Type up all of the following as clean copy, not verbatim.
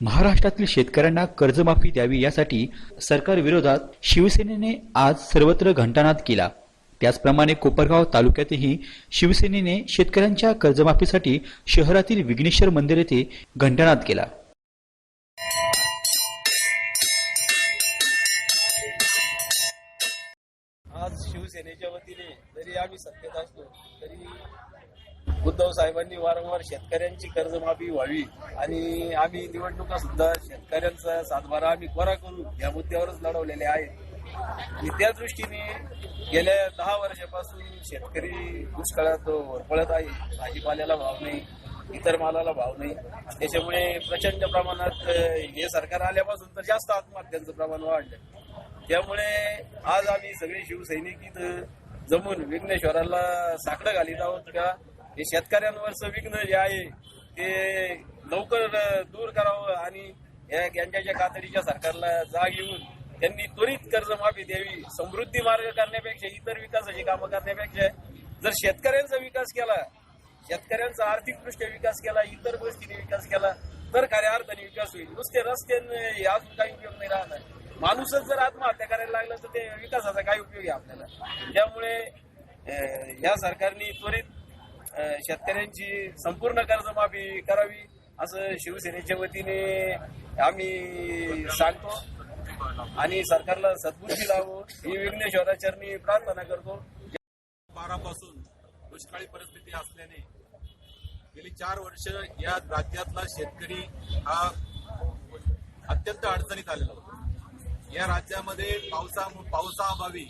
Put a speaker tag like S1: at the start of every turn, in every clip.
S1: महाराष्ट्रातील शेतकऱ्यांना कर्जमाफी द्यावी यासाठी सरकार विरोधात शिवसेनेने आज सर्वत्र घंटानाद केला। त्याचप्रमाणे कोपरगाव तालुक्यातही शिवसेनेने शेतकऱ्यांच्या कर्जमाफीसाठी शहरातील विघ्नेश्वर मंदिर येथे घंटानाद केला।
S2: आज शिवसेनेच्या वतीने जरी आम्ही सत्तेत असलो तरी उद्धव साहेबांनी वारंवार शेतकऱ्यांची कर्जमाफी व्हावी आणि आम्ही निवडणुका सुद्धा शेतकऱ्यांचा सातबारा आम्ही कोरा करू या मुद्द्यावरच लढवलेले आहेत। आणि त्या दृष्टीने गेल्या 10 वर्षापासून शेतकरी दुष्काळात होरपळत आहे। भाजीपाल्याला भाव नाही, इतर मालाला भाव नाही, त्याच्यामुळे प्रचंड प्रमाणात हे सरकार आल्यापासून तर जास्त आत्महत्यांचं प्रमाण वाढलं। त्यामुळे आज आम्ही सगळे शिवसैनिक इथं जमून विघ्नेश्वराला साकडं घालीत आहोत का हे शेतकऱ्यांवरचं विघ्न जे आहे ते लवकर दूर करावं आणि यांच्या कातडीच्या सरकारला जाग येऊन त्यांनी त्वरित कर्जमाफी द्यावी। समृद्धी मार्ग करण्यापेक्षा इतर विकासाची कामं करण्यापेक्षा जर शेतकऱ्यांचा विकास केला, शेतकऱ्यांचा आर्थिकदृष्ट्या विकास केला, इतर गोष्टीने विकास केला तर खऱ्या अर्थाने विकास होईल। नुसते रस्त्याने अजून काही उपयोग नाही राहणार। माणूसच जर आत्महत्या करायला लागला तर ते विकासाचा काय उपयोग आहे आपल्याला। त्यामुळे या सरकारने त्वरित शेतकऱ्यांची संपूर्ण कर्जमाफी करावी असं शिवसेनेच्या वतीने आम्ही सांगतो आणि सरकारला सद्बुद्धी लावो ही विघ्नेश्वराचरणी प्रार्थना करतो।
S3: 12 पासून दुष्काळी परिस्थिती असल्याने गेली 4 वर्ष या राज्यातला शेतकरी हा अत्यंत अडचणीत आलेला होता। या राज्यामध्ये पावसाअभावी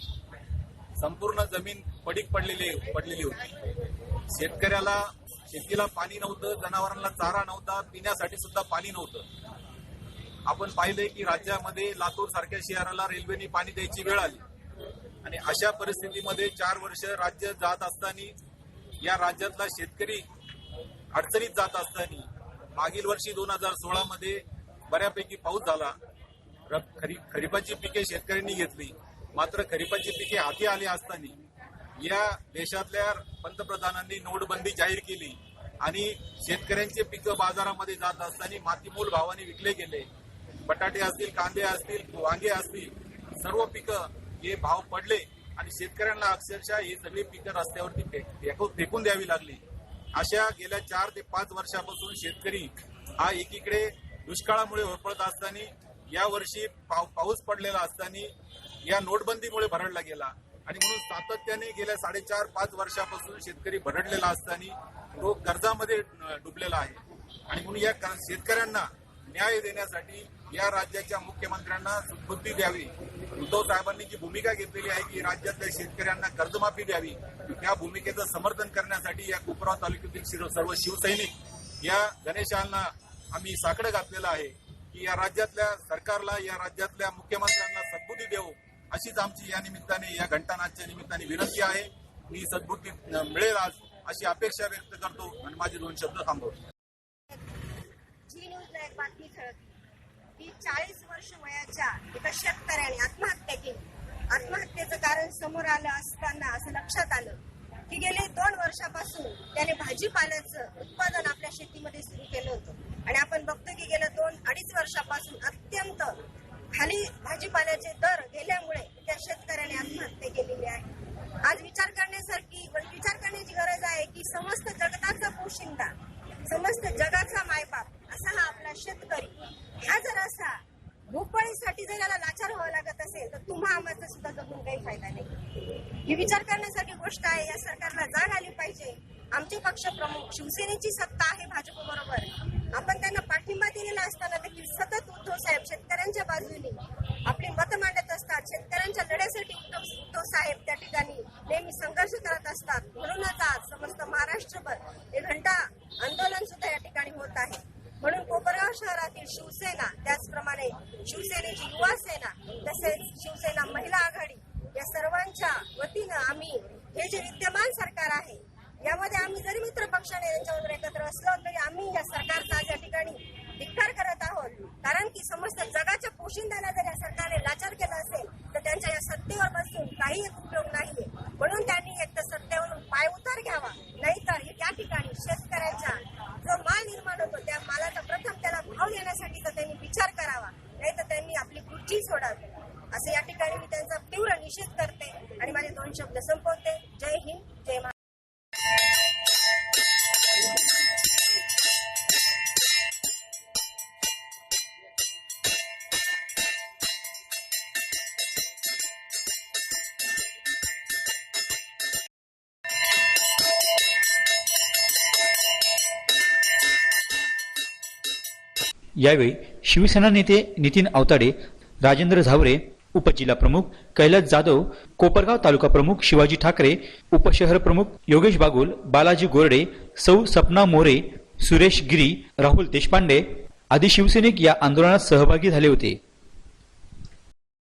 S3: संपूर्ण जमीन पडीक पडलेली होती। शेतीला पाणी नव्हतं, जनावरांना चारा नव्हता, पिण्यासाठी सुद्धा पाणी नव्हतं। आपण पाहिलंय की राज्यामध्ये लातूर सारख्या शहराला रेल्वेने पाणी द्यायची वेळ आली आणि अशा परिस्थितीमध्ये 4 वर्ष राज्य जात असताना या राज्यातला शेतकरी अडचणीत जात असताना मागील वर्षी 2016 मध्ये बऱ्यापैकी पाऊस झाला। खरीपाची पिके शेतकऱ्यांनी घेतली, मात्र खरीपाची पिके हाती आली असताना या देशातल्या पंतप्रधानांनी नोटबंदी जाहीर केली आणि शेतकऱ्यांचे पिकं बाजारामध्ये जात असताना मातीमोल भावाने विकले गेले। बटाटे असतील, कांदे असतील, वांगे असतील, सर्व पिकं हे भाव पडले आणि शेतकऱ्यांना अक्षरशः हे सगळी पिकं रस्त्यावरती फेकून द्यावी लागली। अशा गेल्या 4 ते 5 वर्षापासून शेतकरी हा एकीकडे दुष्काळामुळे होरपळत असताना या वर्षी पाऊस पडलेला असताना या नोटबंदीमुळे भरडला गेला आणि म्हणून सातत्याने गेल्या 4.5-5 वर्षापासून शेतकरी भरडलेला असताना तो कर्जामध्ये डुबलेला आहे आणि म्हणून या शेतकऱ्यांना न्याय देण्यासाठी या राज्याच्या मुख्यमंत्र्यांना सद्बुद्धी द्यावी। उद्धव साहेबांनी जी भूमिका घेतलेली आहे की राज्यातल्या शेतकऱ्यांना कर्जमाफी द्यावी, त्या भूमिकेचं समर्थन करण्यासाठी या कोपरगाव तालुक्यातील सर्व शिवसैनिक या गणेशांना आम्ही साकडं घातलेलं आहे की या राज्यातल्या सरकारला, या राज्यातल्या मुख्यमंत्र्यांना सद्बुद्धी देऊ अशीच आमची या निमित्ताने, या घंटानादच्या निमित्ताने विनंती आहे। मी सद्बुद्धी मिळेल आज अशी अपेक्षा व्यक्त करतो आणि माझे 2 शब्द थांबवतो।
S4: जी न्यूजला एक बातमी कळली की 40 वर्ष वयाच्या एका शेतकऱ्याने आत्महत्या केली। आत्महत्येचं कारण समोर आलं असताना असं लक्षात आलं की गेले 2 वर्षापासून त्याने भाजीपाल्याचं उत्पादन आपल्या शेतीमध्ये सुरू केलं होतं आणि आपण बघतो की गेल्या 2-2.5 वर्षापासून अत्यंत खाली भाजीपाल्याचे दर गेल्यामुळे त्या शेतकऱ्याने आत्महत्या केलेली आहे। आज विचार करण्याची गरज आहे की समस्त जगताचा पोशिंदा, समस्त जगाचा मायबाप असा हा आपला शेतकरी, ह्या जर असा भूपळीसाठी जर याला लाचार व्हावं लागत असेल तर तुम्हा आम्हाला सुद्धा जगून काही फायदा नाही। ही विचार करण्यासारखी गोष्ट आहे। या सरकारला जाग आली पाहिजे। आमचे पक्ष प्रमुख शिवसेनेची सत्ता आहे भाजप बरोबर, आपण त्यांना पाठिंबा दिलेला असताना देखील सतत उद्धव साहेब शेतकऱ्यांच्या बाजूने आपली मतं मांडत असतात। शेतकऱ्यांच्या लढ्यासाठी उद्धव साहेब त्या ठिकाणी नेहमी संघर्ष करत असतात। म्हणूनच आज समस्त महाराष्ट्रभर हे घंटा आंदोलन सुद्धा या ठिकाणी होत आहे। म्हणून कोपरगाव शहरातील शिवसेना, त्याचप्रमाणे शिवसेनेची युवा सेना, तसेच शिवसेना महिला आघाडी या सर्वांच्या वतीनं आम्ही हे जे विद्यमान सरकार आहे यामध्ये आम्ही जरी मित्र पक्षाने यांच्याबरोबर एकत्र असलो तरी आम्ही या सरकारचा या ठिकाणी धिक्कार करत आहोत। कारण की समस्त जगाच्या पोशिंद्याला जर या सरकारने लाचार केला असेल तर त्यांच्या या सत्तेवर बसून काही उपयोग नाहीये। म्हणून त्यांनी एक तर सत्तेवरून पाय उतार घ्यावा, नाहीतर या ठिकाणी संपवते. जय हिंद, जय महाराष्ट्र.
S1: यावेळी शिवसेना नेते नितीन आवताडे, राजेंद्र झावरे, उपजिल्हा प्रमुख कैलास जाधव, कोपरगाव तालुका प्रमुख शिवाजी ठाकरे, उपशहर प्रमुख योगेश बागुल, बालाजी गोरडे, सौ सपना मोरे, सुरेश गिरी, राहुल देशपांडे आदी शिवसैनिक या आंदोलनात सहभागी झाले होते.